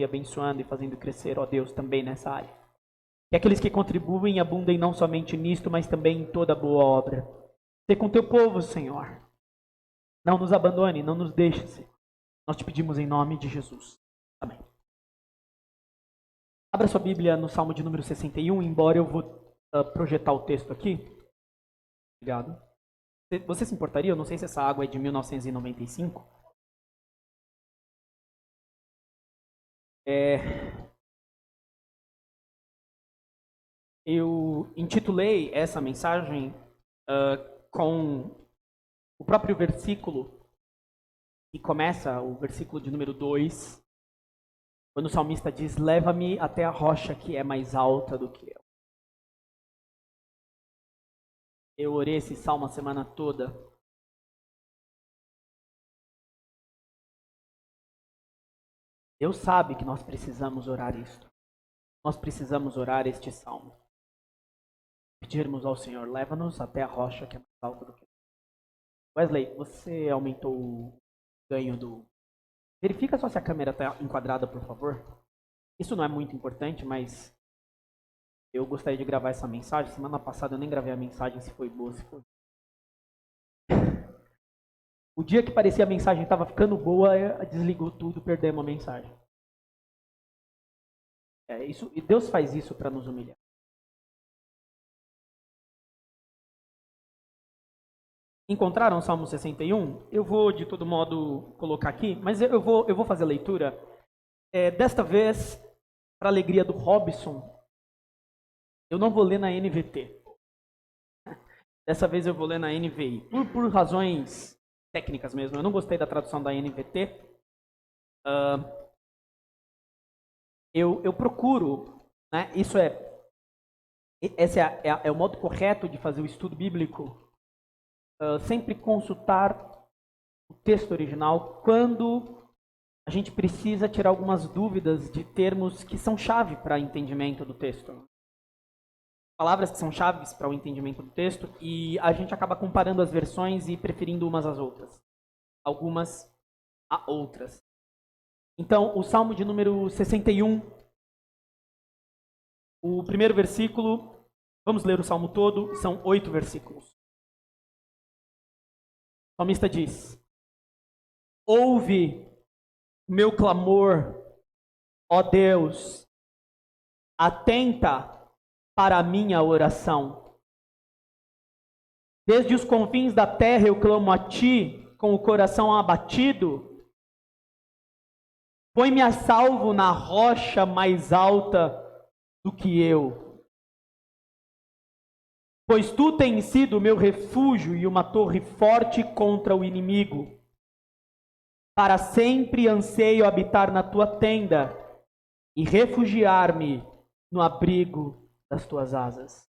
e abençoando e fazendo crescer, ó Deus, também nessa área. Que aqueles que contribuem abundem não somente nisto, mas também em toda boa obra. Sê com teu povo, Senhor. Não nos abandone, não nos deixe, Senhor. Nós te pedimos em nome de Jesus. Amém. Abra sua Bíblia no Salmo de número 61, embora eu vou projetar o texto aqui. Obrigado. Você se importaria? Eu não sei se essa água é de 1995. Eu intitulei essa mensagem com o próprio versículo, e começa o versículo de número 2, quando o salmista diz: leva-me até a rocha que é mais alta do que eu. Eu orei esse salmo a semana toda. Deus sabe que nós precisamos orar isto. Nós precisamos orar este salmo. Pedirmos ao Senhor: leva-nos até a rocha que é mais alta do que eu. Wesley, você aumentou o ganho do... Verifica só se a câmera está enquadrada, por favor. Isso não é muito importante, mas eu gostaria de gravar essa mensagem. Semana passada eu nem gravei a mensagem, se foi boa, se foi. O dia que parecia a mensagem estava ficando boa, desligou tudo, perdemos a mensagem. E Deus faz isso para nos humilhar. Encontraram o Salmo 61? Eu vou, de todo modo, colocar aqui, mas eu vou fazer a leitura. Desta vez, para a alegria do Robson, eu não vou ler na NVT. Dessa vez eu vou ler na NVI. Por razões técnicas mesmo. Eu não gostei da tradução da NVT. Eu procuro, né, esse é o modo correto de fazer o estudo bíblico, sempre consultar o texto original quando a gente precisa tirar algumas dúvidas de termos que são chave para entendimento do texto. Palavras que são chaves para o entendimento do texto, e a gente acaba comparando as versões e preferindo umas às outras. Algumas a outras. Então, o Salmo de número 61, o primeiro versículo, vamos ler o Salmo todo, são 8 versículos. O salmista diz: ouve o meu clamor, ó Deus, atenta para a minha oração. Desde os confins da terra eu clamo a ti, com o coração abatido. Põe-me a salvo na rocha mais alta do que eu. Pois tu tens sido o meu refúgio e uma torre forte contra o inimigo. Para sempre anseio habitar na tua tenda e refugiar-me no abrigo das tuas asas.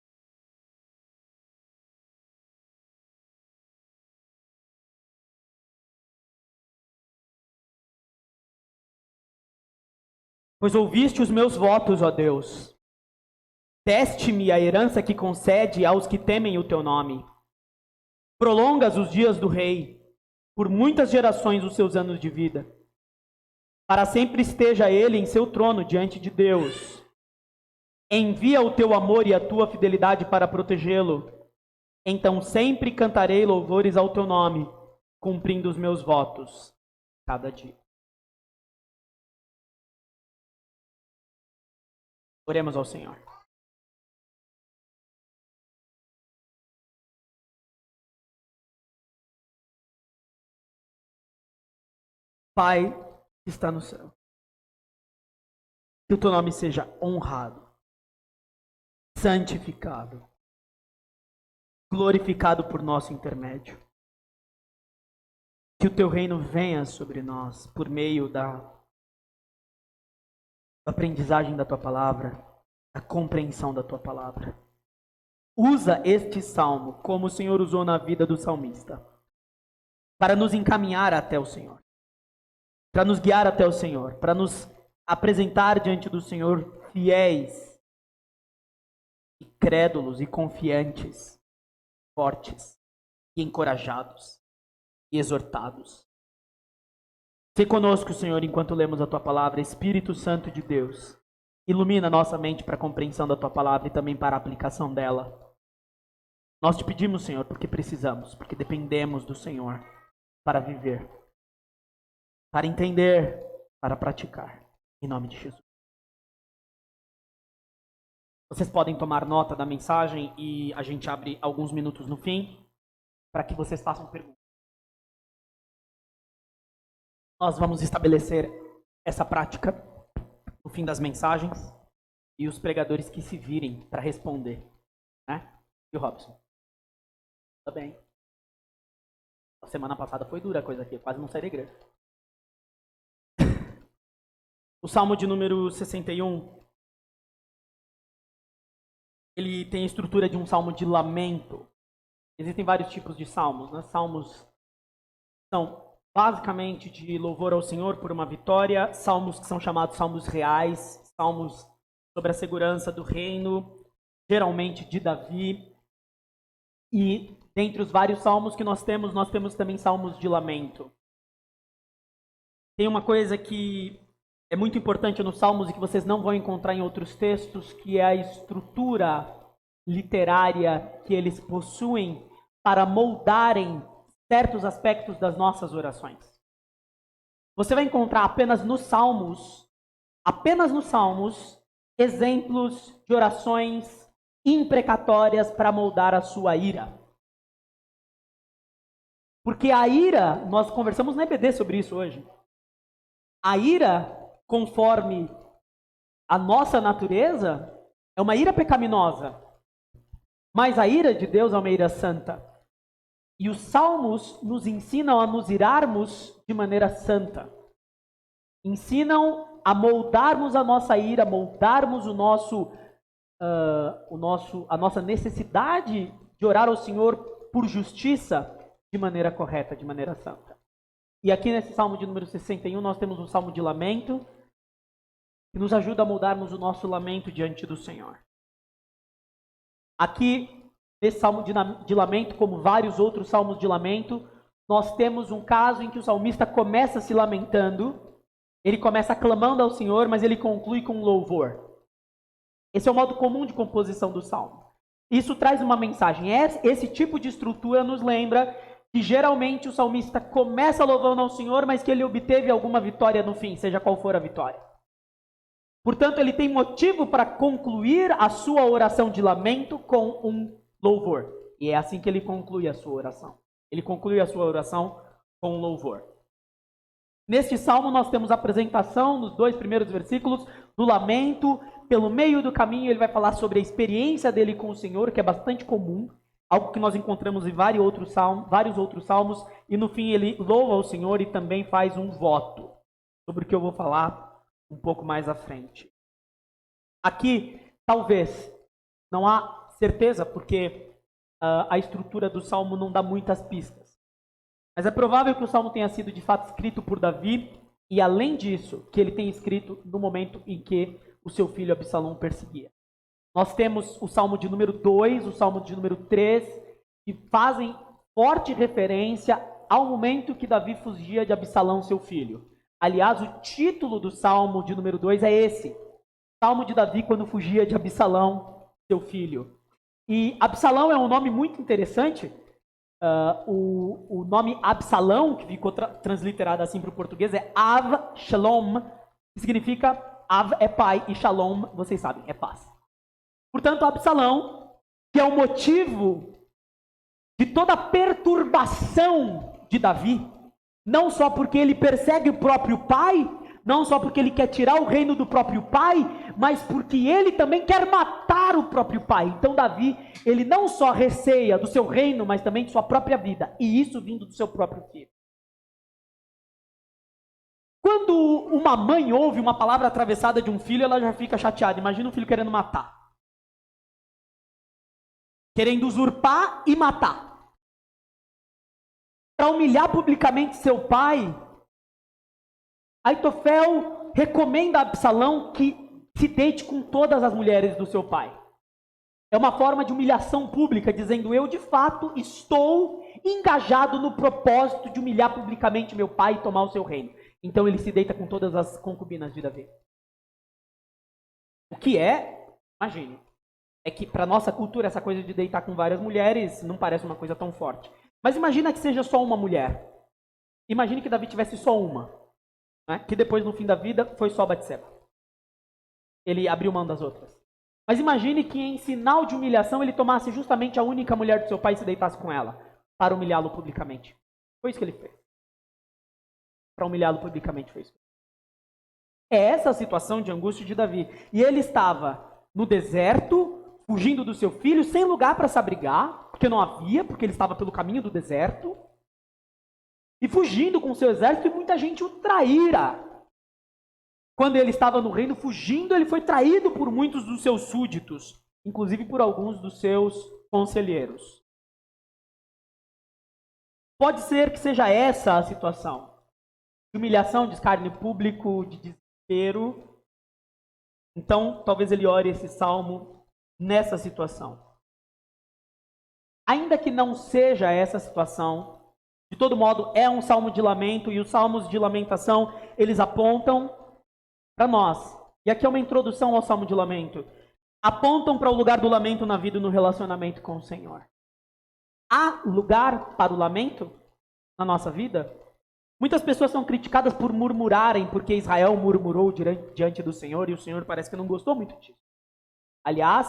Pois ouviste os meus votos, ó Deus. Deste-me a herança que concede aos que temem o teu nome. Prolongas os dias do rei, por muitas gerações os seus anos de vida. Para sempre esteja ele em seu trono diante de Deus. Envia o teu amor e a tua fidelidade para protegê-lo. Então sempre cantarei louvores ao teu nome, cumprindo os meus votos cada dia. Oremos ao Senhor. Pai que está no céu, que o teu nome seja honrado, santificado, glorificado por nosso intermédio. Que o teu reino venha sobre nós por meio da aprendizagem da tua palavra, da compreensão da tua palavra. Usa este salmo como o Senhor usou na vida do salmista, para nos encaminhar até o Senhor, para nos guiar até o Senhor, para nos apresentar diante do Senhor fiéis e crédulos e confiantes, fortes e encorajados e exortados. Se conosco, Senhor, enquanto lemos a Tua palavra. Espírito Santo de Deus, ilumina nossa mente para a compreensão da Tua palavra e também para a aplicação dela. Nós te pedimos, Senhor, porque precisamos, porque dependemos do Senhor para viver, para entender, para praticar. Em nome de Jesus. Vocês podem tomar nota da mensagem e a gente abre alguns minutos no fim para que vocês façam perguntas. Nós vamos estabelecer essa prática no fim das mensagens e os pregadores que se virem para responder, né? E o Robson? Tá bem. A semana passada foi dura a coisa aqui, quase não saí da igreja. O Salmo de número 61, ele tem a estrutura de um salmo de lamento. Existem vários tipos de salmos, né? Salmos são basicamente de louvor ao Senhor por uma vitória, salmos que são chamados salmos reais, salmos sobre a segurança do reino, geralmente de Davi. E dentre os vários salmos que nós temos também salmos de lamento. Tem uma coisa que é muito importante nos salmos e que vocês não vão encontrar em outros textos, que é a estrutura literária que eles possuem para moldarem certos aspectos das nossas orações. Você vai encontrar apenas nos salmos, exemplos de orações imprecatórias para moldar a sua ira. Porque a ira, nós conversamos na EBD sobre isso hoje, a ira, conforme a nossa natureza, é uma ira pecaminosa, mas a ira de Deus é uma ira santa. E os salmos nos ensinam a nos irarmos de maneira santa. Ensinam a moldarmos a nossa ira, moldarmos a nossa necessidade de orar ao Senhor por justiça de maneira correta, de maneira santa. E aqui nesse salmo de número 61 nós temos um salmo de lamento que nos ajuda a moldarmos o nosso lamento diante do Senhor. Aqui nesse salmo de lamento, como vários outros salmos de lamento, nós temos um caso em que o salmista começa se lamentando, ele começa clamando ao Senhor, mas ele conclui com louvor. Esse é o modo comum de composição do salmo. Isso traz uma mensagem. Esse tipo de estrutura nos lembra que geralmente o salmista começa louvando ao Senhor, mas que ele obteve alguma vitória no fim, seja qual for a vitória. Portanto, ele tem motivo para concluir a sua oração de lamento com um louvor. E é assim que ele conclui a sua oração. Ele conclui a sua oração com louvor. Neste salmo nós temos a apresentação, nos 2 primeiros versículos, do lamento. Pelo meio do caminho ele vai falar sobre a experiência dele com o Senhor, que é bastante comum, algo que nós encontramos em vários outros salmos. E no fim ele louva o Senhor e também faz um voto, sobre o que eu vou falar um pouco mais à frente. Aqui, talvez, não há certeza, porque a estrutura do salmo não dá muitas pistas. Mas é provável que o salmo tenha sido de fato escrito por Davi, e além disso, que ele tenha escrito no momento em que o seu filho Absalão perseguia. Nós temos o salmo de número 2, o salmo de número 3, que fazem forte referência ao momento que Davi fugia de Absalão, seu filho. Aliás, o título do salmo de número 2 é esse: Salmo de Davi quando fugia de Absalão, seu filho. E Absalão é um nome muito interessante. O nome Absalão, que ficou transliterado assim para o português, é Av Shalom, que significa Av é pai e Shalom, vocês sabem, é paz. Portanto, Absalão, que é o motivo de toda a perturbação de Davi, não só porque ele persegue o próprio pai, não só porque ele quer tirar o reino do próprio pai, mas porque ele também quer matar o próprio pai. Então Davi, ele não só receia do seu reino, mas também de sua própria vida. E isso vindo do seu próprio filho. Quando uma mãe ouve uma palavra atravessada de um filho, ela já fica chateada. Imagina um filho querendo matar. Querendo usurpar e matar. Para humilhar publicamente seu pai, Aitofel recomenda a Absalão que se deite com todas as mulheres do seu pai. É uma forma de humilhação pública, dizendo: eu de fato estou engajado no propósito de humilhar publicamente meu pai e tomar o seu reino. Então ele se deita com todas as concubinas de Davi. O que imagine, é que para nossa cultura essa coisa de deitar com várias mulheres não parece uma coisa tão forte. Mas imagina que seja só uma mulher. Imagine que Davi tivesse só uma, né? Que depois no fim da vida foi só Batseba. Ele abriu mão das outras. Mas imagine que em sinal de humilhação ele tomasse justamente a única mulher do seu pai e se deitasse com ela, para humilhá-lo publicamente. Foi isso que ele fez. Para humilhá-lo publicamente foi isso. É essa a situação de angústia de Davi. E ele estava no deserto, fugindo do seu filho, sem lugar para se abrigar, porque não havia, porque ele estava pelo caminho do deserto, e fugindo com o seu exército, e muita gente o traíra. Quando ele estava no reino fugindo, ele foi traído por muitos dos seus súditos, inclusive por alguns dos seus conselheiros. Pode ser que seja essa a situação. De humilhação, de escárnio público, de desespero. Então, talvez ele ore esse salmo nessa situação. Ainda que não seja essa situação, de todo modo, é um salmo de lamento, e os salmos de lamentação, eles apontam para nós. E aqui é uma introdução ao salmo de lamento. Apontam para o lugar do lamento na vida e no relacionamento com o Senhor. Há lugar para o lamento na nossa vida? Muitas pessoas são criticadas por murmurarem, porque Israel murmurou diante do Senhor, e o Senhor parece que não gostou muito disso. Aliás,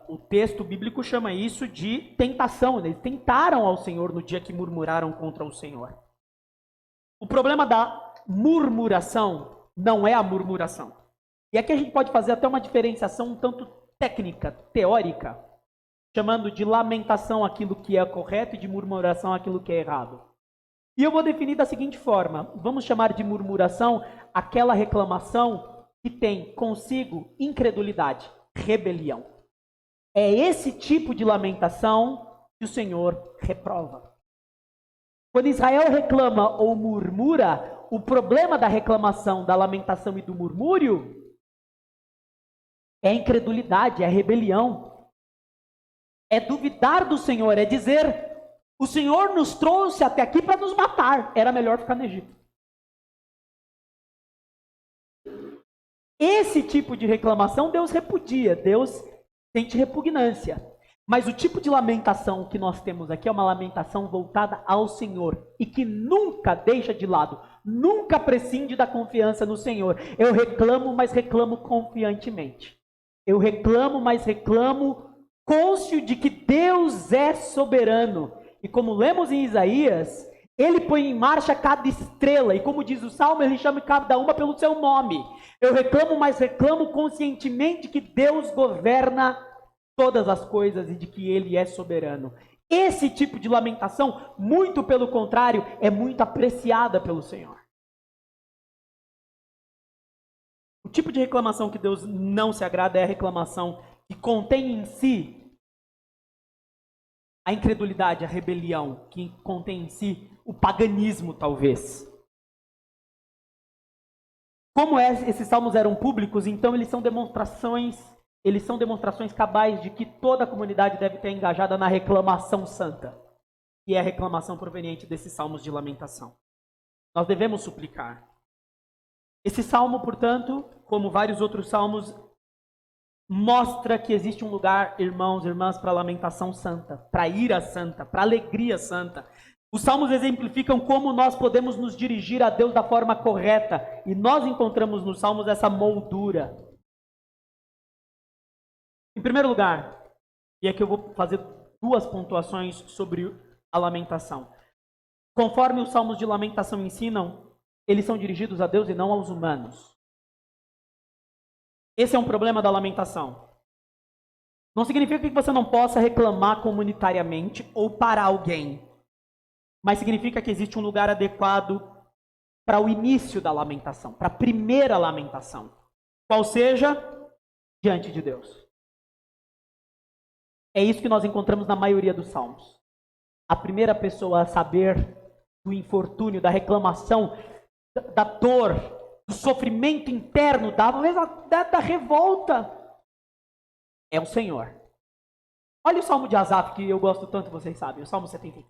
o texto bíblico chama isso de tentação. Eles tentaram ao Senhor no dia que murmuraram contra o Senhor. O problema da murmuração não é a murmuração. E aqui a gente pode fazer até uma diferenciação um tanto técnica, teórica, chamando de lamentação aquilo que é correto e de murmuração aquilo que é errado. E eu vou definir da seguinte forma: vamos chamar de murmuração aquela reclamação que tem consigo incredulidade, rebelião. É esse tipo de lamentação que o Senhor reprova. Quando Israel reclama ou murmura, o problema da reclamação, da lamentação e do murmúrio é a incredulidade, é a rebelião. É duvidar do Senhor, é dizer: o Senhor nos trouxe até aqui para nos matar, era melhor ficar no Egito. Esse tipo de reclamação Deus repudia, Deus sente repugnância. Mas o tipo de lamentação que nós temos aqui é uma lamentação voltada ao Senhor e que nunca deixa de lado, nunca prescinde da confiança no Senhor. Eu reclamo, mas reclamo confiantemente. Eu reclamo, mas reclamo cônscio de que Deus é soberano. E como lemos em Isaías, ele põe em marcha cada estrela, e como diz o Salmo, ele chama cada uma pelo seu nome. Eu reclamo, mas reclamo conscientemente que Deus governa todas as coisas e de que ele é soberano. Esse tipo de lamentação, muito pelo contrário, é muito apreciada pelo Senhor. O tipo de reclamação que Deus não se agrada é a reclamação que contém em si a incredulidade, a rebelião, que contém em si o paganismo, talvez. Como esses salmos eram públicos, então eles são demonstrações cabais de que toda a comunidade deve estar engajada na reclamação santa, que é a reclamação proveniente desses salmos de lamentação. Nós devemos suplicar. Esse salmo, portanto, como vários outros salmos, mostra que existe um lugar, irmãos e irmãs, para lamentação santa, para ira santa, para alegria santa. Os salmos exemplificam como nós podemos nos dirigir a Deus da forma correta, e nós encontramos nos salmos essa moldura. Em primeiro lugar, e aqui eu vou fazer duas pontuações sobre a lamentação. Conforme os salmos de lamentação ensinam, eles são dirigidos a Deus e não aos humanos. Esse é um problema da lamentação. Não significa que você não possa reclamar comunitariamente ou para alguém, mas significa que existe um lugar adequado para o início da lamentação, para a primeira lamentação, qual seja diante de Deus. É isso que nós encontramos na maioria dos salmos. A primeira pessoa a saber do infortúnio, da reclamação, da dor, do sofrimento interno, da revolta, é o Senhor. Olha o Salmo de Asaf, que eu gosto tanto, vocês sabem, o Salmo 73.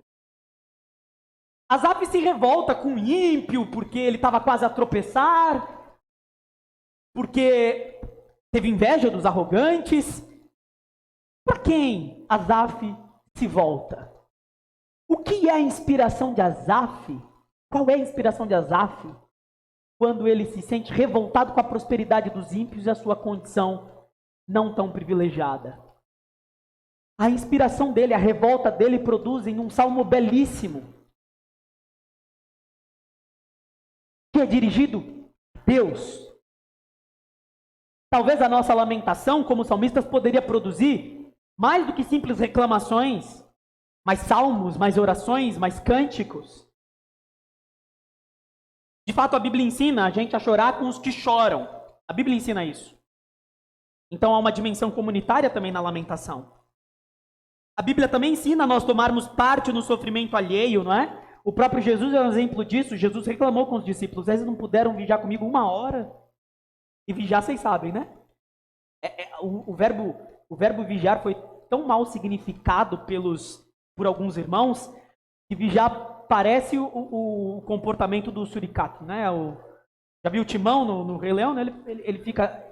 Asaf se revolta com o ímpio porque ele estava quase a tropeçar, porque teve inveja dos arrogantes. Para quem Asaf se volta? O que é a inspiração de Asaf? Qual é a inspiração de Asaf quando ele se sente revoltado com a prosperidade dos ímpios e a sua condição não tão privilegiada? A inspiração dele, a revolta dele produzem um salmo belíssimo, que é dirigido a Deus. Talvez a nossa lamentação, como salmistas, poderia produzir mais do que simples reclamações, mais salmos, mais orações, mais cânticos. De fato, a Bíblia ensina a gente a chorar com os que choram. A Bíblia ensina isso. Então há uma dimensão comunitária também na lamentação. A Bíblia também ensina a nós tomarmos parte no sofrimento alheio, não é? O próprio Jesus é um exemplo disso. Jesus reclamou com os discípulos: eles não puderam vigiar comigo 1 hora. E vigiar, vocês sabem, né? O verbo vigiar foi tão mal significado por alguns irmãos que vigiar parece o comportamento do suricato, né? Já viu o Timão no Rei Leão? Né? Ele fica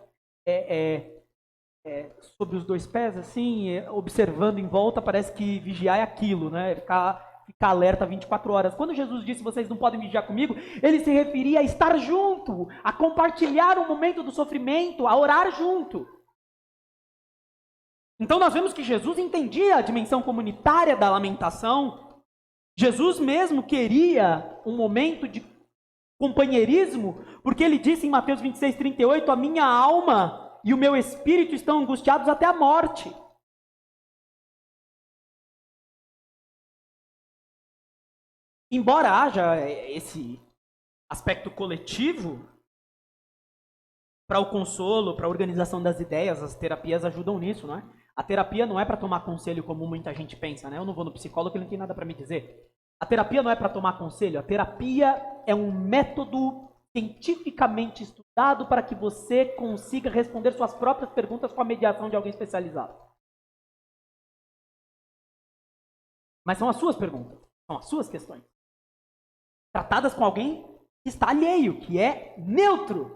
sobre os 2 pés, assim, observando em volta. Parece que vigiar é aquilo, né? Ficar alerta 24 horas. Quando Jesus disse: vocês não podem vigiar comigo, ele se referia a estar junto, a compartilhar o momento do sofrimento, a orar junto. Então nós vemos que Jesus entendia a dimensão comunitária da lamentação. Jesus mesmo queria um momento de companheirismo, porque ele disse em Mateus 26:38, a minha alma e o meu espírito estão angustiados até a morte. Embora haja esse aspecto coletivo, para o consolo, para a organização das ideias, as terapias ajudam nisso, não é? A terapia não é para tomar conselho como muita gente pensa, né? Eu não vou no psicólogo, ele não tem nada para me dizer. A terapia não é para tomar conselho, a terapia é um método cientificamente estudado para que você consiga responder suas próprias perguntas com a mediação de alguém especializado. Mas são as suas perguntas, são as suas questões, tratadas com alguém que está alheio, que é neutro.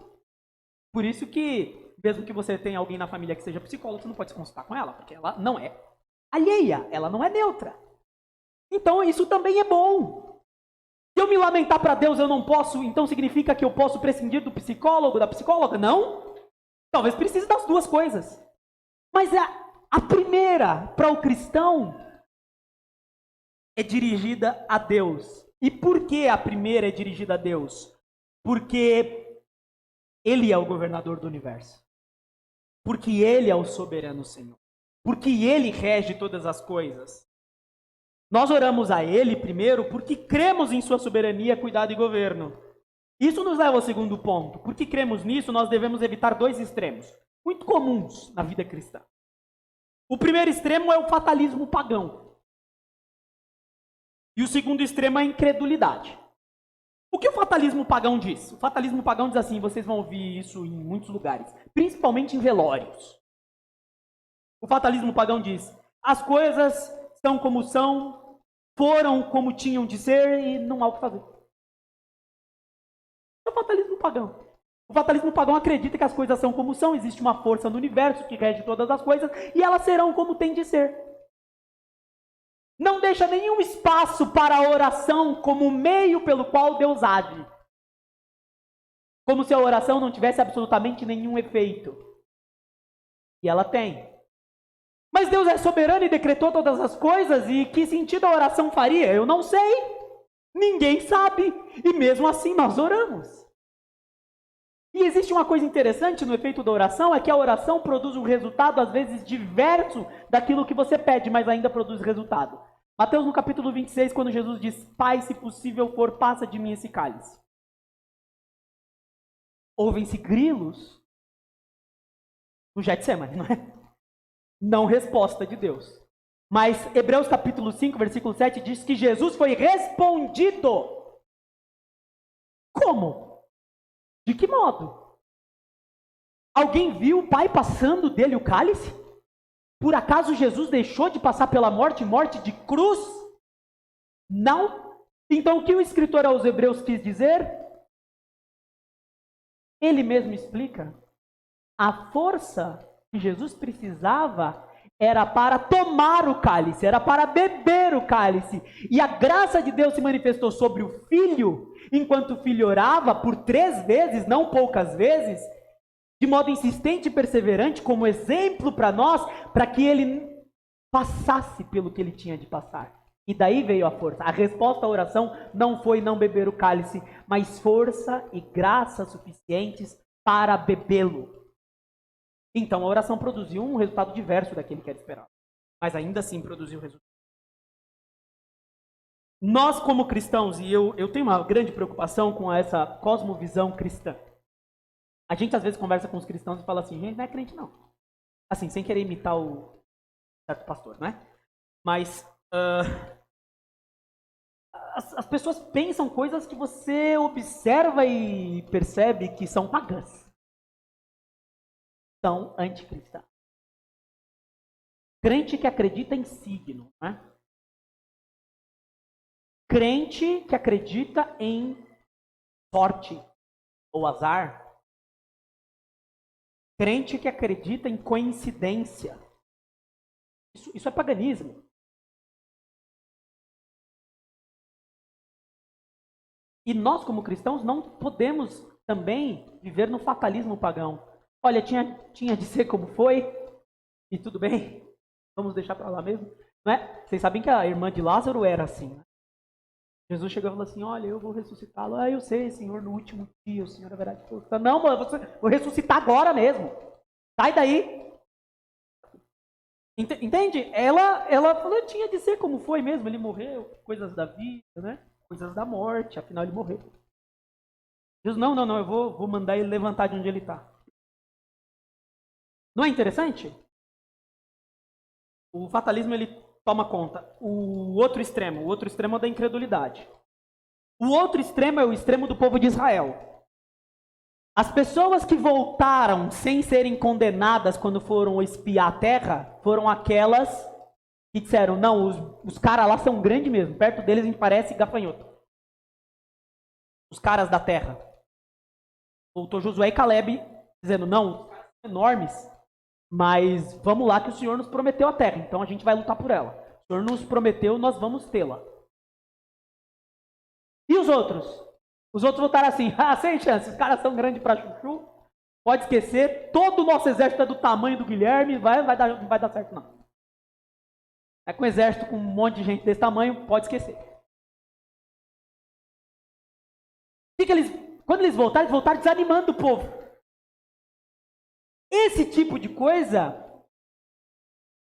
Por isso que, mesmo que você tenha alguém na família que seja psicólogo, você não pode se consultar com ela, porque ela não é alheia, ela não é neutra. Então isso também é bom. Se eu me lamentar para Deus, eu não posso, então significa que eu posso prescindir do psicólogo, da psicóloga? Não. Talvez precise das duas coisas. Mas a primeira, para o cristão, é dirigida a Deus. E por que a primeira é dirigida a Deus? Porque Ele é o governador do universo. Porque Ele é o soberano Senhor. Porque Ele rege todas as coisas. Nós oramos a Ele primeiro porque cremos em sua soberania, cuidado e governo. Isso nos leva ao segundo ponto. Porque cremos nisso, nós devemos evitar 2 extremos, muito comuns na vida cristã. O primeiro extremo é o fatalismo pagão. E o segundo extremo é a incredulidade. O que o fatalismo pagão diz? O fatalismo pagão diz assim, vocês vão ouvir isso em muitos lugares, principalmente em velórios. O fatalismo pagão diz, as coisas são como são, foram como tinham de ser e não há o que fazer. É o fatalismo pagão. O fatalismo pagão acredita que as coisas são como são, existe uma força no universo que rege todas as coisas e elas serão como têm de ser. Não deixa nenhum espaço para a oração como meio pelo qual Deus age. Como se a oração não tivesse absolutamente nenhum efeito. E ela tem. Mas Deus é soberano e decretou todas as coisas, e que sentido a oração faria? Eu não sei. Ninguém sabe. E mesmo assim nós oramos. E existe uma coisa interessante no efeito da oração, é que a oração produz um resultado às vezes diverso daquilo que você pede, mas ainda produz resultado. Mateus no capítulo 26, quando Jesus diz, Pai, se possível for, passa de mim esse cálice. Ouvem-se grilos no Getsemane, não é? Não resposta de Deus. Mas Hebreus capítulo 5, versículo 7 diz que Jesus foi respondido. Como? De que modo? Alguém viu o Pai passando dele o cálice? Por acaso Jesus deixou de passar pela morte, morte de cruz? Não. Então, o que o escritor aos Hebreus quis dizer? Ele mesmo explica. A força que Jesus precisava era para tomar o cálice, era para beber o cálice. E a graça de Deus se manifestou sobre o Filho, enquanto o Filho orava por 3 vezes, não poucas vezes, de modo insistente e perseverante, como exemplo para nós, para que ele passasse pelo que ele tinha de passar. E daí veio a força. A resposta à oração não foi não beber o cálice, mas força e graça suficientes para bebê-lo. Então a oração produziu um resultado diverso daquele que era esperado. Mas ainda assim produziu resultado. Nós como cristãos, e eu tenho uma grande preocupação com essa cosmovisão cristã. A gente às vezes conversa com os cristãos e fala assim, gente, não é crente não. Assim, sem querer imitar o certo pastor, né? Mas as pessoas pensam coisas que você observa e percebe que são pagãs. São anticristãs. Crente que acredita em signo, né? Crente que acredita em sorte ou azar. Crente que acredita em coincidência. Isso é paganismo. E nós, como cristãos, não podemos também viver no fatalismo pagão. Olha, tinha de ser como foi, e tudo bem, vamos deixar para lá mesmo. Não é? Vocês sabem que a irmã de Lázaro era assim, né? Jesus chegou e falou assim, olha, eu vou ressuscitá-lo. Ah, eu sei, Senhor, no último dia o Senhor haverá de ressuscitar. Não, mano, vou ressuscitar agora mesmo. Sai daí. Entende? Ela falou, tinha de ser como foi mesmo, ele morreu, coisas da vida, né? Coisas da morte, afinal ele morreu. Jesus, não, eu vou mandar ele levantar de onde ele está. Não é interessante? O fatalismo, ele toma conta. O outro extremo é o da incredulidade. O outro extremo é o extremo do povo de Israel. As pessoas que voltaram sem serem condenadas quando foram espiar a terra, foram aquelas que disseram, não, os caras lá são grandes mesmo, perto deles a gente parece gafanhoto. Os caras da terra. Voltou Josué e Caleb dizendo, não, são enormes, mas vamos lá que o Senhor nos prometeu a terra, então a gente vai lutar por ela. O Senhor nos prometeu, nós vamos tê-la. E os outros? Os outros voltaram assim, sem chance, os caras são grandes para chuchu, pode esquecer, todo o nosso exército é do tamanho do Guilherme, não vai dar certo não. É com um exército com um monte de gente desse tamanho, pode esquecer. Quando eles voltaram desanimando o povo. Esse tipo de coisa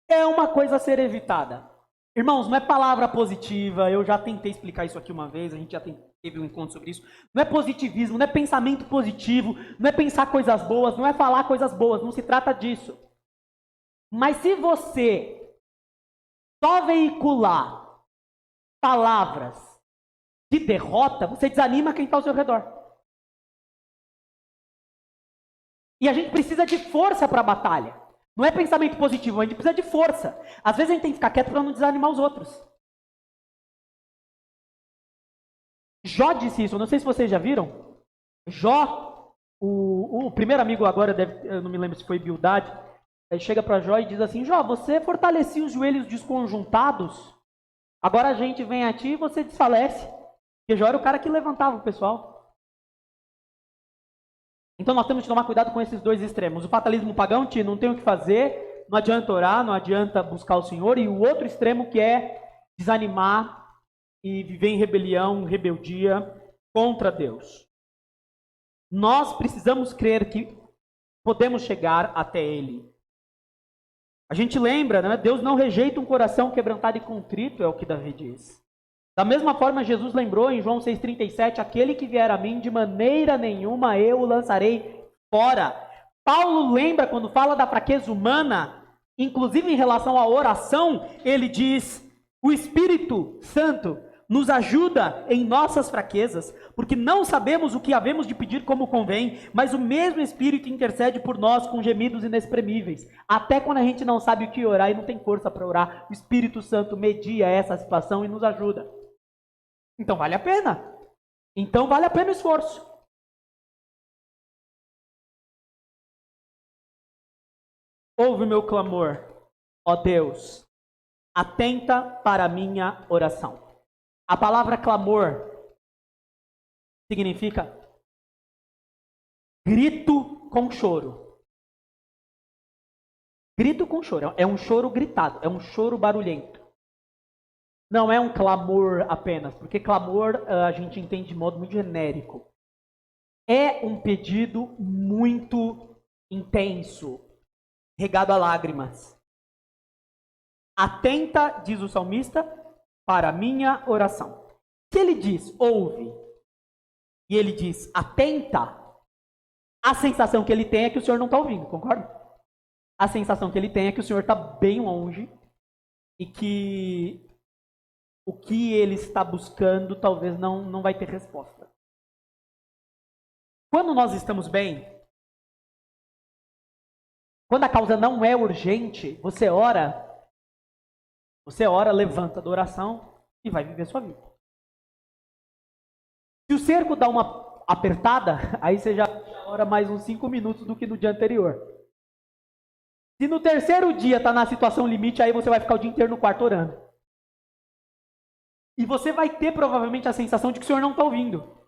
é uma coisa a ser evitada. Irmãos, não é palavra positiva, eu já tentei explicar isso aqui uma vez, a gente já teve um encontro sobre isso. Não é positivismo, não é pensamento positivo, não é pensar coisas boas, não é falar coisas boas, não se trata disso. Mas se você só veicular palavras de derrota, você desanima quem está ao seu redor. E a gente precisa de força para a batalha. Não é pensamento positivo, a gente precisa de força. Às vezes a gente tem que ficar quieto para não desanimar os outros. Jó disse isso, eu não sei se vocês já viram. Jó, o primeiro amigo agora, eu não me lembro se foi Bildade, ele chega para Jó e diz assim, Jó, você fortalecia os joelhos desconjuntados, agora a gente vem a ti e você desfalece. Porque Jó era o cara que levantava o pessoal. Então nós temos que tomar cuidado com esses dois extremos. O fatalismo pagão, não tem o que fazer, não adianta orar, não adianta buscar o Senhor. E o outro extremo que é desanimar e viver em rebelião, rebeldia contra Deus. Nós precisamos crer que podemos chegar até Ele. A gente lembra, né? Deus não rejeita um coração quebrantado e contrito, é o que Davi diz. Da mesma forma, Jesus lembrou em João 6,37, aquele que vier a mim, de maneira nenhuma eu o lançarei fora. Paulo lembra, quando fala da fraqueza humana, inclusive em relação à oração, ele diz, o Espírito Santo nos ajuda em nossas fraquezas, porque não sabemos o que havemos de pedir como convém, mas o mesmo Espírito intercede por nós com gemidos inexprimíveis. Até quando a gente não sabe o que orar e não tem força para orar, o Espírito Santo media essa situação e nos ajuda. Então vale a pena. Então vale a pena o esforço. Ouve o meu clamor, ó Deus, atenta para a minha oração. A palavra clamor significa grito com choro. Grito com choro. É um choro gritado, é um choro barulhento. Não é um clamor apenas, porque clamor a gente entende de modo muito genérico. É um pedido muito intenso, regado a lágrimas. Atenta, diz o salmista, para a minha oração. Se ele diz, ouve, e ele diz, atenta, a sensação que ele tem é que o Senhor não está ouvindo, concorda? A sensação que ele tem é que o Senhor está bem longe e que o que ele está buscando talvez não vai ter resposta. Quando nós estamos bem, quando a causa não é urgente, você ora, levanta da oração e vai viver sua vida. Se o cerco dá uma apertada, aí você já ora mais uns 5 minutos do que no dia anterior. Se no terceiro dia está na situação limite, aí você vai ficar o dia inteiro no quarto orando. E você vai ter provavelmente a sensação de que o Senhor não está ouvindo.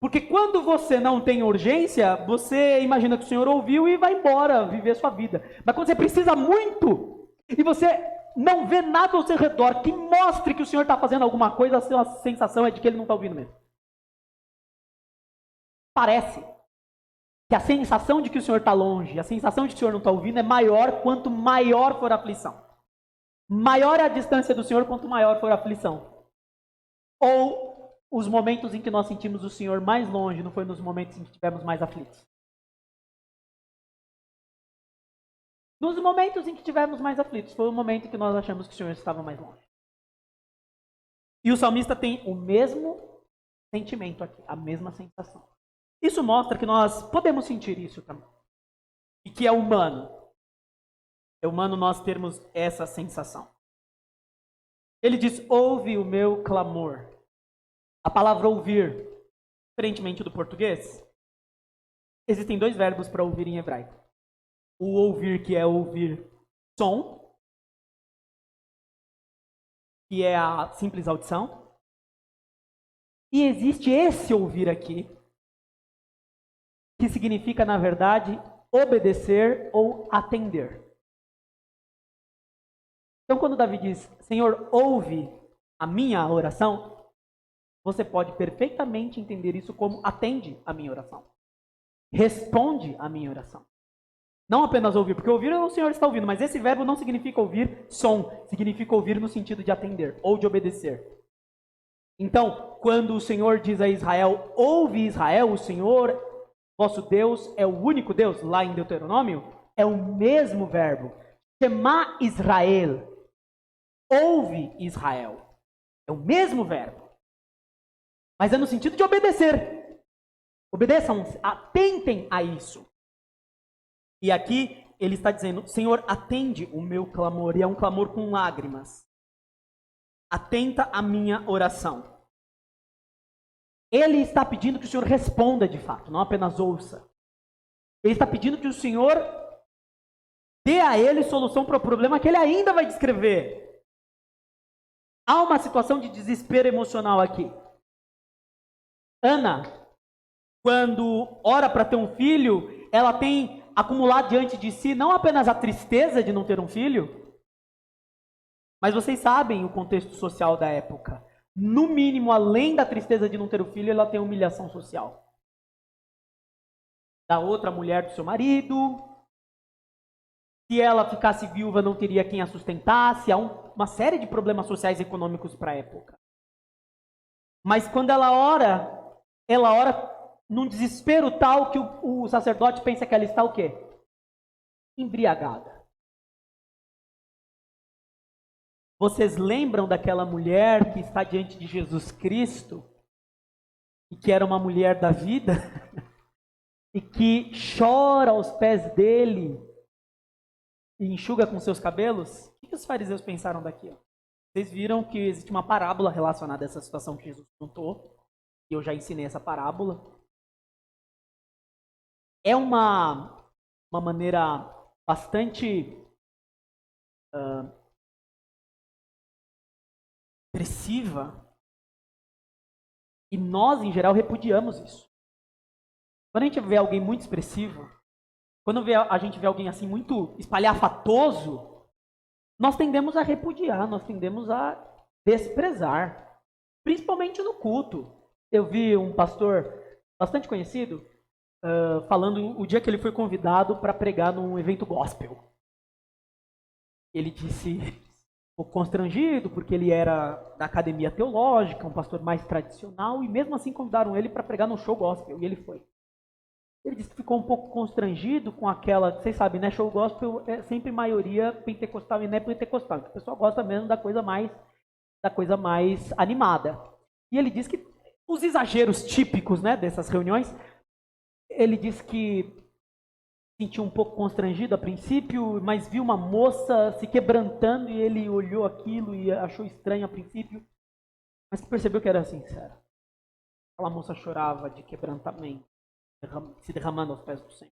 Porque quando você não tem urgência, você imagina que o Senhor ouviu e vai embora viver sua vida. Mas quando você precisa muito e você não vê nada ao seu redor que mostre que o Senhor está fazendo alguma coisa, a sua sensação é de que Ele não está ouvindo mesmo. Parece que a sensação de que o Senhor está longe, a sensação de que o Senhor não está ouvindo é maior quanto maior for a aflição. Maior é a distância do Senhor quanto maior for a aflição. Ou os momentos em que nós sentimos o Senhor mais longe, não foi nos momentos em que tivemos mais aflitos. Nos momentos em que tivemos mais aflitos, foi o momento em que nós achamos que o Senhor estava mais longe. E o salmista tem o mesmo sentimento aqui, a mesma sensação. Isso mostra que nós podemos sentir isso também. E que é humano. É humano nós termos essa sensação. Ele diz, ouve o meu clamor. A palavra ouvir, diferentemente do português, existem 2 verbos para ouvir em hebraico. O ouvir, que é ouvir som, que é a simples audição. E existe esse ouvir aqui, que significa, na verdade, obedecer ou atender. Então, quando Davi diz, Senhor, ouve a minha oração, você pode perfeitamente entender isso como atende a minha oração. Responde a minha oração. Não apenas ouvir, porque ouvir o Senhor está ouvindo, mas esse verbo não significa ouvir som, significa ouvir no sentido de atender ou de obedecer. Então, quando o Senhor diz a Israel, ouve Israel, o Senhor, vosso Deus, é o único Deus, lá em Deuteronômio, é o mesmo verbo. Shema Israel. Ouve Israel. É o mesmo verbo. Mas é no sentido de obedecer. Obedeçam, atentem a isso. E aqui ele está dizendo, Senhor, atende o meu clamor. E é um clamor com lágrimas. Atenta a minha oração. Ele está pedindo que o Senhor responda de fato, não apenas ouça. Ele está pedindo que o Senhor dê a ele solução para o problema que ele ainda vai descrever. Há uma situação de desespero emocional aqui. Ana, quando ora para ter um filho, ela tem acumulado diante de si não apenas a tristeza de não ter um filho, mas vocês sabem o contexto social da época. No mínimo, além da tristeza de não ter um filho, ela tem humilhação social. Da outra mulher do seu marido. Se ela ficasse viúva, não teria quem a sustentasse. Há uma série de problemas sociais e econômicos para a época. Mas quando ela ora num desespero tal que o sacerdote pensa que ela está o quê? Embriagada. Vocês lembram daquela mulher que está diante de Jesus Cristo e que era uma mulher da vida e que chora aos pés dele e enxuga com seus cabelos? O que os fariseus pensaram daquilo? Vocês viram que existe uma parábola relacionada a essa situação que Jesus contou, e eu já ensinei essa parábola. É uma maneira bastante expressiva, e nós, em geral, repudiamos isso. Quando a gente vê alguém muito expressivo, quando a gente vê alguém assim muito espalhafatoso, nós tendemos a repudiar, nós tendemos a desprezar, principalmente no culto. Eu vi um pastor bastante conhecido falando o dia que ele foi convidado para pregar num evento gospel. Ele disse, um pouco constrangido, porque ele era da academia teológica, um pastor mais tradicional, e mesmo assim convidaram ele para pregar num show gospel, e ele foi. Ele disse que ficou um pouco constrangido com aquela, vocês sabem, né? Show gospel é sempre maioria pentecostal e não é pentecostal. O pessoal gosta mesmo da coisa mais animada. E ele disse que os exageros típicos, né, dessas reuniões, ele disse que se sentiu um pouco constrangido a princípio, mas viu uma moça se quebrantando e ele olhou aquilo e achou estranho a princípio, mas percebeu que era sincero. Aquela moça chorava de quebrantamento, se derramando aos pés do Senhor.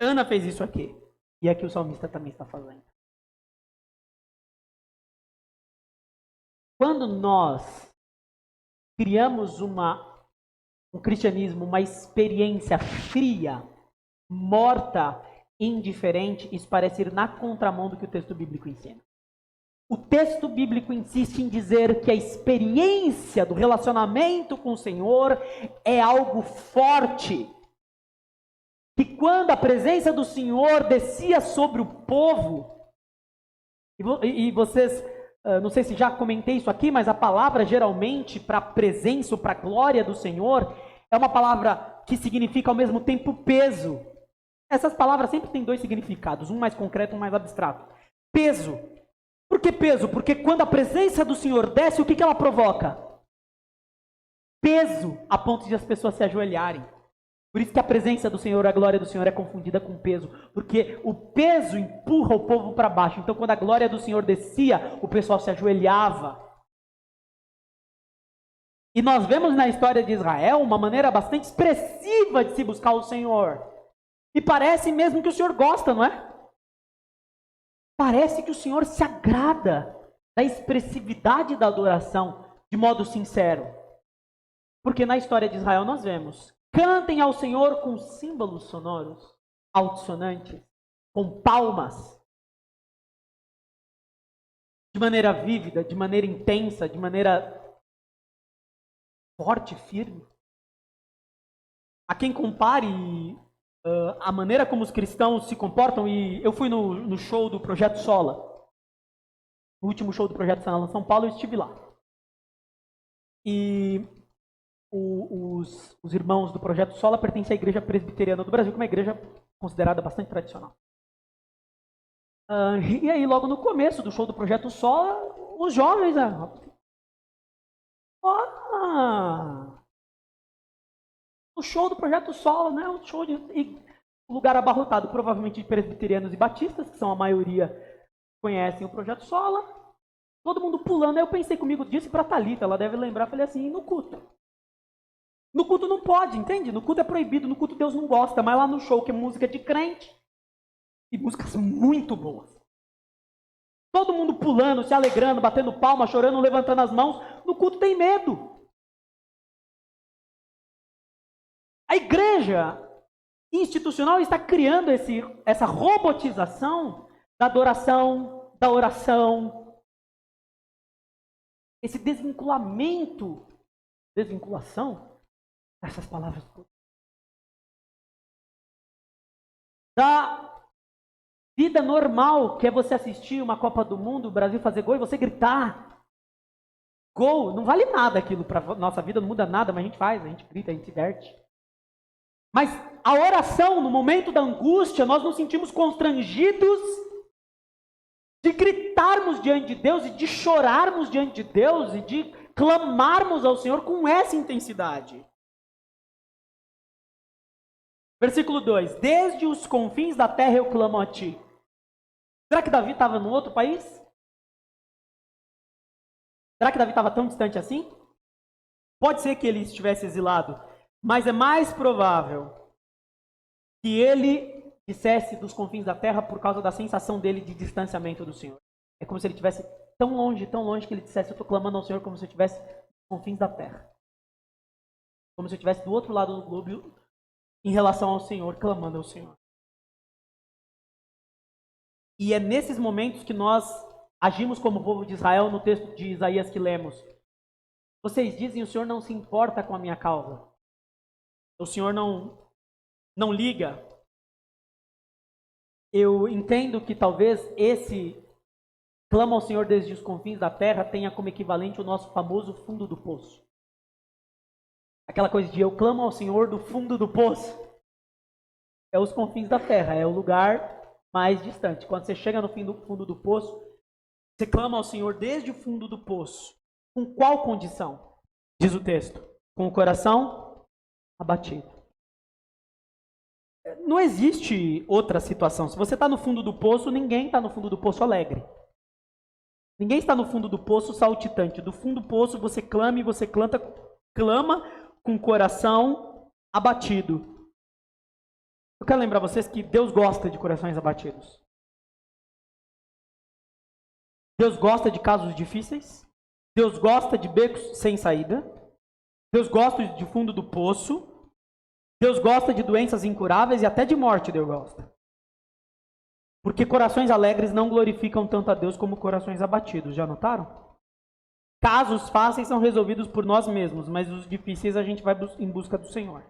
Ana fez isso aqui. E aqui o salmista também está fazendo. Quando nós criamos um cristianismo, uma experiência fria, morta, indiferente, isso parece ir na contramão do que o texto bíblico ensina. O texto bíblico insiste em dizer que a experiência do relacionamento com o Senhor é algo forte. Que quando a presença do Senhor descia sobre o povo, e vocês, não sei se já comentei isso aqui, mas a palavra geralmente para a presença ou para a glória do Senhor é uma palavra que significa ao mesmo tempo peso. Essas palavras sempre têm dois significados, um mais concreto e um mais abstrato. Peso. Por que peso? Porque quando a presença do Senhor desce, o que ela provoca? Peso, a ponto de as pessoas se ajoelharem. Por isso que a presença do Senhor, a glória do Senhor é confundida com peso. Porque o peso empurra o povo para baixo. Então quando a glória do Senhor descia, o pessoal se ajoelhava. E nós vemos na história de Israel uma maneira bastante expressiva de se buscar o Senhor. E parece mesmo que o Senhor gosta, não é? Parece que o Senhor se agrada da expressividade da adoração de modo sincero. Porque na história de Israel nós vemos: cantem ao Senhor com símbolos sonoros, altissonantes, com palmas, de maneira vívida, de maneira intensa, de maneira forte, firme. A quem compare a maneira como os cristãos se comportam, e eu fui no show do Projeto Sola, no último show do Projeto Sola em São Paulo, eu estive lá. E os irmãos do Projeto Sola pertencem à Igreja Presbiteriana do Brasil, que é uma igreja considerada bastante tradicional. E aí, logo no começo do show do Projeto Sola, os jovens... o show do Projeto Sola, né? Um show de lugar abarrotado, provavelmente de presbiterianos e batistas, que são a maioria conhecem o Projeto Sola. Todo mundo pulando. Aí eu pensei comigo, disse para a Thalita, ela deve lembrar, falei assim, no culto. No culto não pode, entende? No culto é proibido, no culto Deus não gosta, mas lá no show, que é música de crente, e músicas muito boas. Todo mundo pulando, se alegrando, batendo palma, chorando, levantando as mãos. No culto tem medo. A igreja institucional está criando essa robotização da adoração, da oração, esse desvinculação, essas palavras, da vida normal, que é você assistir uma Copa do Mundo, o Brasil fazer gol e você gritar. Gol, não vale nada aquilo para nossa vida, não muda nada, mas a gente faz, a gente grita, a gente se diverte. Mas a oração, no momento da angústia, nós nos sentimos constrangidos de gritarmos diante de Deus e de chorarmos diante de Deus e de clamarmos ao Senhor com essa intensidade. Versículo 2: desde os confins da terra eu clamo a ti. Será que Davi estava num outro país? Será que Davi estava tão distante assim? Pode ser que ele estivesse exilado, mas é mais provável que ele dissesse dos confins da terra por causa da sensação dele de distanciamento do Senhor. É como se ele estivesse tão longe que ele dissesse: eu estou clamando ao Senhor como se eu estivesse nos confins da terra. Como se eu estivesse do outro lado do globo em relação ao Senhor, clamando ao Senhor. E é nesses momentos que nós agimos como povo de Israel no texto de Isaías que lemos. Vocês dizem: o Senhor não se importa com a minha causa. O Senhor não liga. Eu entendo que talvez esse clama ao Senhor desde os confins da terra tenha como equivalente o nosso famoso fundo do poço. Aquela coisa de eu clamo ao Senhor do fundo do poço. É os confins da terra, é o lugar mais distante. Quando você chega no fundo do poço, você clama ao Senhor desde o fundo do poço. Com qual condição? Diz o texto: com o coração abatido. Não existe outra situação. Se você está no fundo do poço, ninguém está no fundo do poço alegre. Ninguém está no fundo do poço saltitante. Do fundo do poço você clama e você clama com o coração abatido. Eu quero lembrar vocês que Deus gosta de corações abatidos. Deus gosta de casos difíceis. Deus gosta de becos sem saída. Deus gosta de fundo do poço. Deus gosta de doenças incuráveis e até de morte Deus gosta. Porque corações alegres não glorificam tanto a Deus como corações abatidos. Já notaram? Casos fáceis são resolvidos por nós mesmos, mas os difíceis a gente vai em busca do Senhor.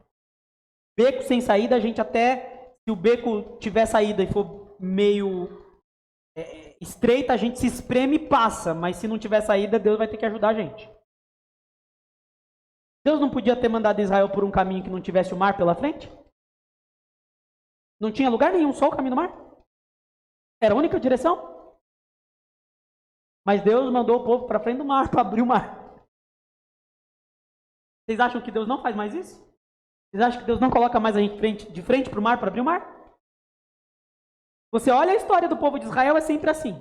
Beco sem saída, a gente até, se o beco tiver saída e for meio estreita, a gente se espreme e passa, mas se não tiver saída, Deus vai ter que ajudar a gente. Deus não podia ter mandado Israel por um caminho que não tivesse o mar pela frente? Não tinha lugar nenhum, só o caminho do mar? Era a única direção? Mas Deus mandou o povo para frente do mar, para abrir o mar. Vocês acham que Deus não faz mais isso? Vocês acham que Deus não coloca mais a gente de frente para o mar, para abrir o mar? Você olha a história do povo de Israel, é sempre assim.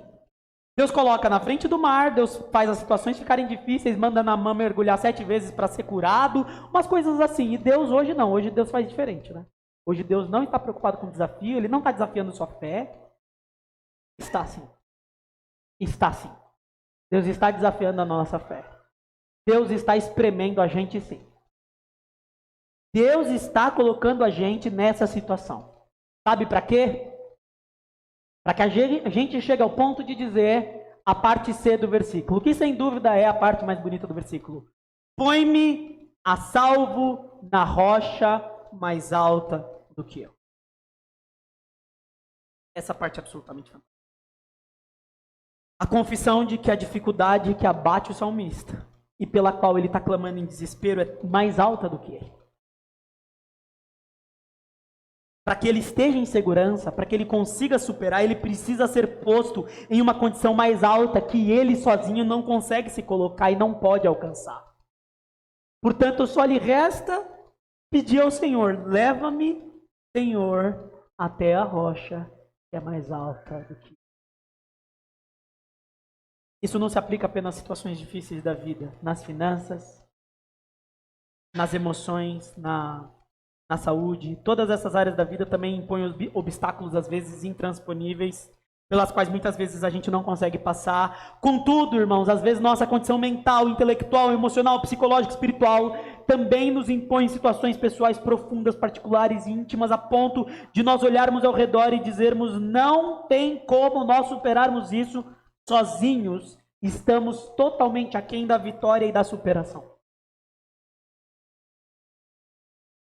Deus coloca na frente do mar, Deus faz as situações ficarem difíceis, manda Naamã mergulhar 7 vezes para ser curado, umas coisas assim. E Deus hoje não, hoje Deus faz diferente, né? Hoje Deus não está preocupado com o desafio, Ele não está desafiando sua fé. Está sim. Está sim. Deus está desafiando a nossa fé. Deus está espremendo a gente sim. Deus está colocando a gente nessa situação. Sabe para quê? Para que a gente chegue ao ponto de dizer a parte C do versículo, que sem dúvida é a parte mais bonita do versículo. Põe-me a salvo na rocha mais alta do que eu. Essa parte é absolutamente fantástica. A confissão de que a dificuldade que abate o salmista e pela qual ele está clamando em desespero é mais alta do que ele. Para que ele esteja em segurança, para que ele consiga superar, ele precisa ser posto em uma condição mais alta que ele sozinho não consegue se colocar e não pode alcançar. Portanto, só lhe resta pedir ao Senhor: leva-me, Senhor, até a rocha que é mais alta do que eu. Isso não se aplica apenas às situações difíceis da vida, nas finanças, nas emoções, na saúde. Todas essas áreas da vida também impõem obstáculos, às vezes, intransponíveis, pelas quais muitas vezes a gente não consegue passar. Contudo, irmãos, às vezes nossa condição mental, intelectual, emocional, psicológica, espiritual também nos impõe situações pessoais profundas, particulares e íntimas, a ponto de nós olharmos ao redor e dizermos: não tem como nós superarmos isso sozinhos, estamos totalmente aquém da vitória e da superação.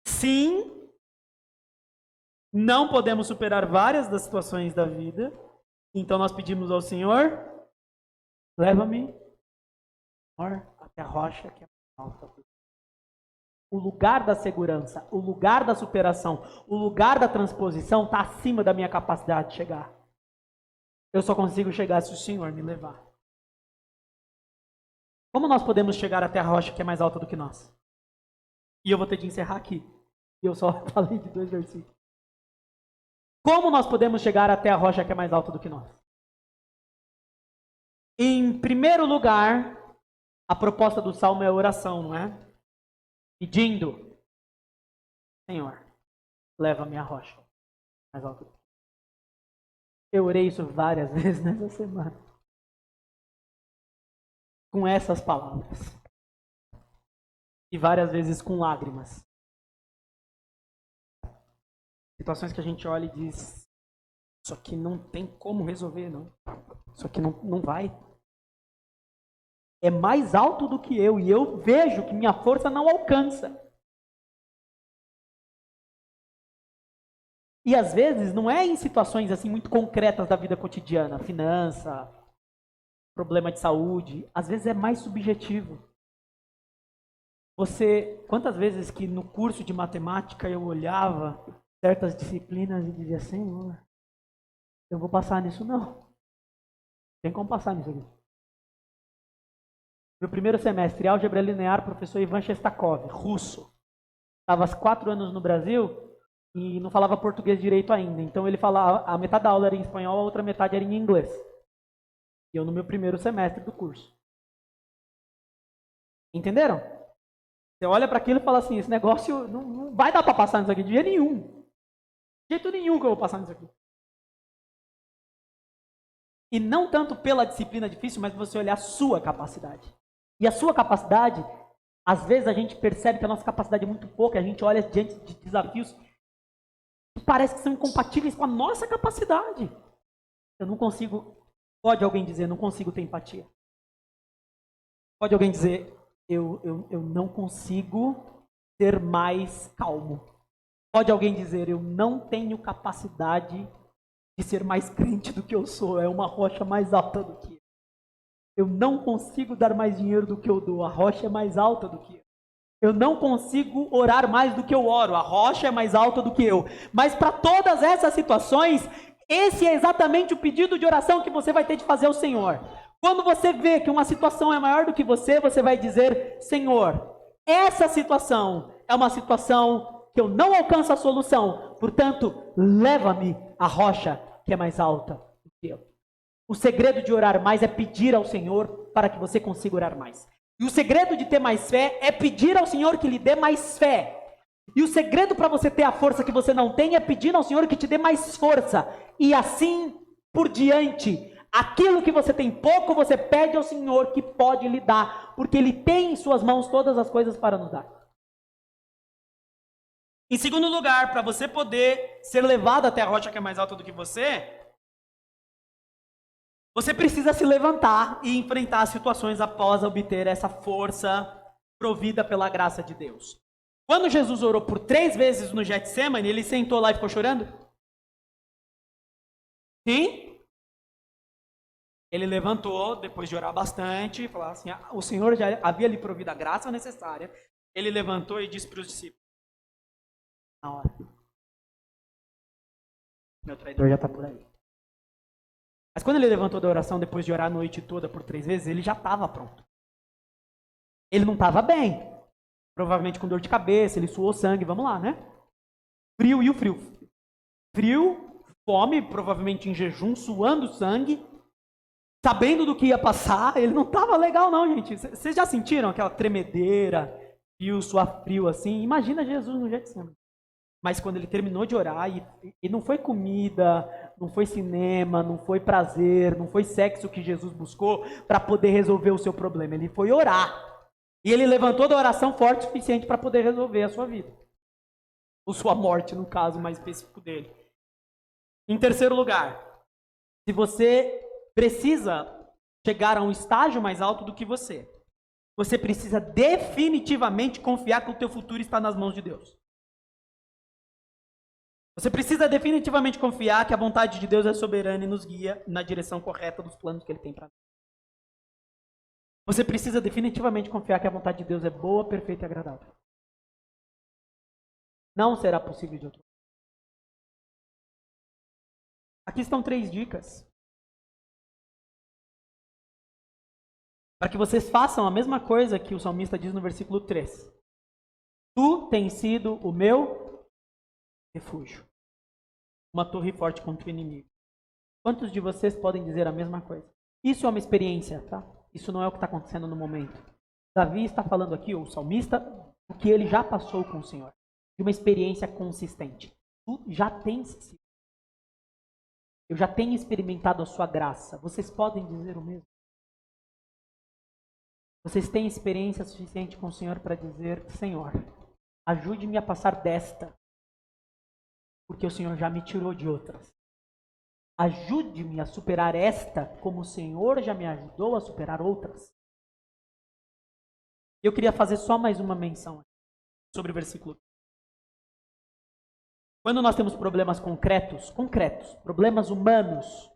Sim, não podemos superar várias das situações da vida, então nós pedimos ao Senhor: leva-me até a rocha que é alta. O lugar da segurança, o lugar da superação, o lugar da transposição está acima da minha capacidade de chegar. Eu só consigo chegar se o Senhor me levar. Como nós podemos chegar até a rocha que é mais alta do que nós? E eu vou ter de encerrar aqui. E eu só falei de 2 versículos. Como nós podemos chegar até a rocha que é mais alta do que nós? Em primeiro lugar, A proposta do salmo é oração, não é? Pedindo, Senhor, leva-me à rocha mais alta. Eu orei isso várias vezes nessa semana. Com essas palavras. E várias vezes com lágrimas. Situações que a gente olha e diz, isso aqui não tem como resolver, não. Isso aqui não vai. É mais alto do que eu, e eu vejo que minha força não alcança. E às vezes não é em situações assim muito concretas da vida cotidiana, finança, problema de saúde, às vezes é mais subjetivo. Quantas vezes que no curso de matemática eu olhava certas disciplinas e dizia, Senhor, eu vou passar nisso não. Tem como passar nisso aqui. No primeiro semestre, álgebra linear, professor Ivan Shestakov, russo. Estava há 4 anos no Brasil e não falava português direito ainda. Então ele falava, a metade da aula era em espanhol, a outra metade era em inglês. E eu no meu primeiro semestre do curso. Entenderam? Você olha para aquilo e fala assim, esse negócio não vai dar para passar nisso aqui de jeito nenhum. De jeito nenhum que eu vou passar nisso aqui. E não tanto pela disciplina difícil, mas você olhar a sua capacidade. E a sua capacidade, às vezes a gente percebe que a nossa capacidade é muito pouca, a gente olha diante de desafios que parece que são incompatíveis com a nossa capacidade. Eu não consigo, pode alguém dizer, não consigo ter empatia. Pode alguém dizer, eu não consigo ser mais calmo. Pode alguém dizer, eu não tenho capacidade de ser mais crente do que eu sou, é uma rocha mais alta do que eu não consigo dar mais dinheiro do que eu dou, a rocha é mais alta do que eu. Eu não consigo orar mais do que eu oro, a rocha é mais alta do que eu. Mas para todas essas situações, esse é exatamente o pedido de oração que você vai ter de fazer ao Senhor. Quando você vê que uma situação é maior do que você vai dizer, Senhor, essa situação é uma situação que eu não alcanço a solução, portanto, leva-me à rocha que é mais alta do que eu. O segredo de orar mais é pedir ao Senhor para que você consiga orar mais. E o segredo de ter mais fé é pedir ao Senhor que lhe dê mais fé. E o segredo para você ter a força que você não tem é pedir ao Senhor que te dê mais força. E assim por diante. Aquilo que você tem pouco, você pede ao Senhor que pode lhe dar. Porque Ele tem em suas mãos todas as coisas para nos dar. Em segundo lugar, para você poder ser levado até a rocha que é mais alta do que você precisa se levantar e enfrentar as situações após obter essa força provida pela graça de Deus. Quando Jesus orou por 3 vezes no Getsemane, ele sentou lá e ficou chorando? Sim? Ele levantou, depois de orar bastante, e falar assim, o Senhor já havia lhe provido a graça necessária. Ele levantou e disse para os discípulos, na hora, meu traidor já está por aí. Mas quando ele levantou da oração, depois de orar a noite toda por 3 vezes, ele já estava pronto. Ele não estava bem. Provavelmente com dor de cabeça, ele suou sangue, vamos lá, né? Frio, e o frio? Frio, fome, provavelmente em jejum, suando sangue, sabendo do que ia passar. Ele não estava legal não, gente. Vocês já sentiram aquela tremedeira, frio, suar frio assim? Imagina Jesus no Getsemane. Mas quando ele terminou de orar, e não foi comida, não foi cinema, não foi prazer, não foi sexo que Jesus buscou para poder resolver o seu problema. Ele foi orar. E ele levantou da oração forte o suficiente para poder resolver a sua vida. Ou sua morte, no caso mais específico dele. Em terceiro lugar, se você precisa chegar a um estágio mais alto do que você precisa definitivamente confiar que o teu futuro está nas mãos de Deus. Você precisa definitivamente confiar que a vontade de Deus é soberana e nos guia na direção correta dos planos que Ele tem para nós. Você precisa definitivamente confiar que a vontade de Deus é boa, perfeita e agradável. Não será possível de outro modo. Aqui estão 3 dicas. Para que vocês façam a mesma coisa que o salmista diz no versículo 3. Tu tens sido o meu refúgio. Uma torre forte contra o inimigo. Quantos de vocês podem dizer a mesma coisa? Isso é uma experiência, tá? Isso não é o que está acontecendo no momento. Davi está falando aqui, ou o salmista, o que ele já passou com o Senhor, de uma experiência consistente. Tu já tens, eu já tenho experimentado a sua graça. Vocês podem dizer o mesmo? Vocês têm experiência suficiente com o Senhor para dizer: Senhor, ajude-me a passar desta, porque o Senhor já me tirou de outras. Ajude-me a superar esta, como o Senhor já me ajudou a superar outras. Eu queria fazer só mais uma menção sobre o versículo. Quando nós temos problemas concretos, problemas humanos,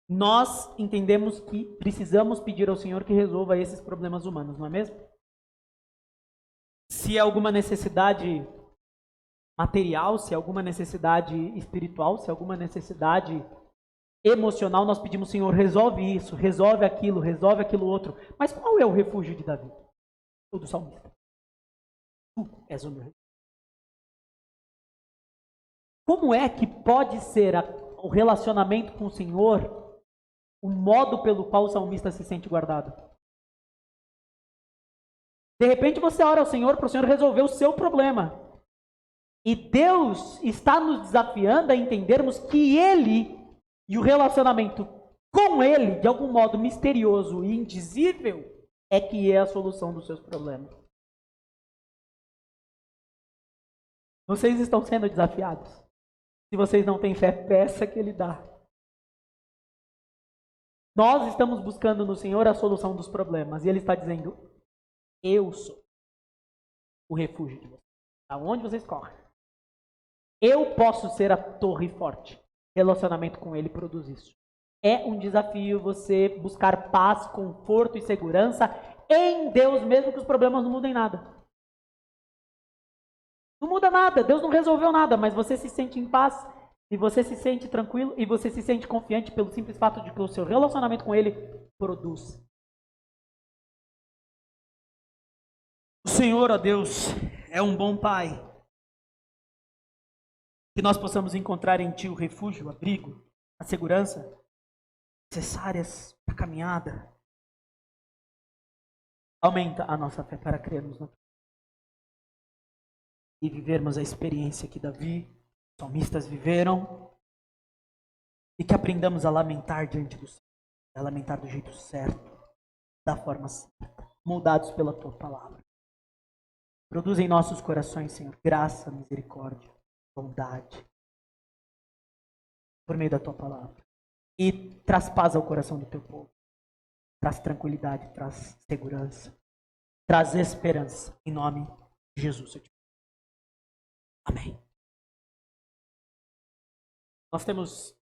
nós entendemos que precisamos pedir ao Senhor que resolva esses problemas humanos, não é mesmo? Se há alguma necessidade material, se há alguma necessidade espiritual, se há alguma necessidade emocional, nós pedimos: Senhor, resolve isso, resolve aquilo outro. Mas qual é o refúgio de Davi? Ou do salmista? Tu és o meu refúgio. Como é que pode ser o relacionamento com o Senhor o modo pelo qual o salmista se sente guardado? De repente você ora ao Senhor para o Senhor resolver o seu problema. E Deus está nos desafiando a entendermos que Ele e o relacionamento com Ele, de algum modo misterioso e indizível, é que é a solução dos seus problemas. Vocês estão sendo desafiados. Se vocês não têm fé, peça que Ele dá. Nós estamos buscando no Senhor a solução dos problemas. E Ele está dizendo: eu sou o refúgio de vocês. Aonde vocês correm? Eu posso ser a torre forte. Relacionamento com Ele produz isso. É um desafio você buscar paz, conforto e segurança em Deus, mesmo que os problemas não mudem nada. Não muda nada, Deus não resolveu nada, mas você se sente em paz, e você se sente tranquilo, e você se sente confiante pelo simples fato de que o seu relacionamento com Ele produz. O Senhor, ó Deus, é um bom Pai. Que nós possamos encontrar em Ti o refúgio, o abrigo, a segurança necessárias para a caminhada. Aumenta a nossa fé para crermos no e vivermos a experiência que Davi, os salmistas viveram, e que aprendamos a lamentar diante do Senhor, a lamentar do jeito certo, da forma certa, moldados pela Tua palavra. Produz em nossos corações, Senhor, graça, misericórdia, bondade, por meio da Tua palavra. E traz paz ao coração do Teu povo. Traz tranquilidade, traz segurança, traz esperança. Em nome de Jesus. Amém. Nós temos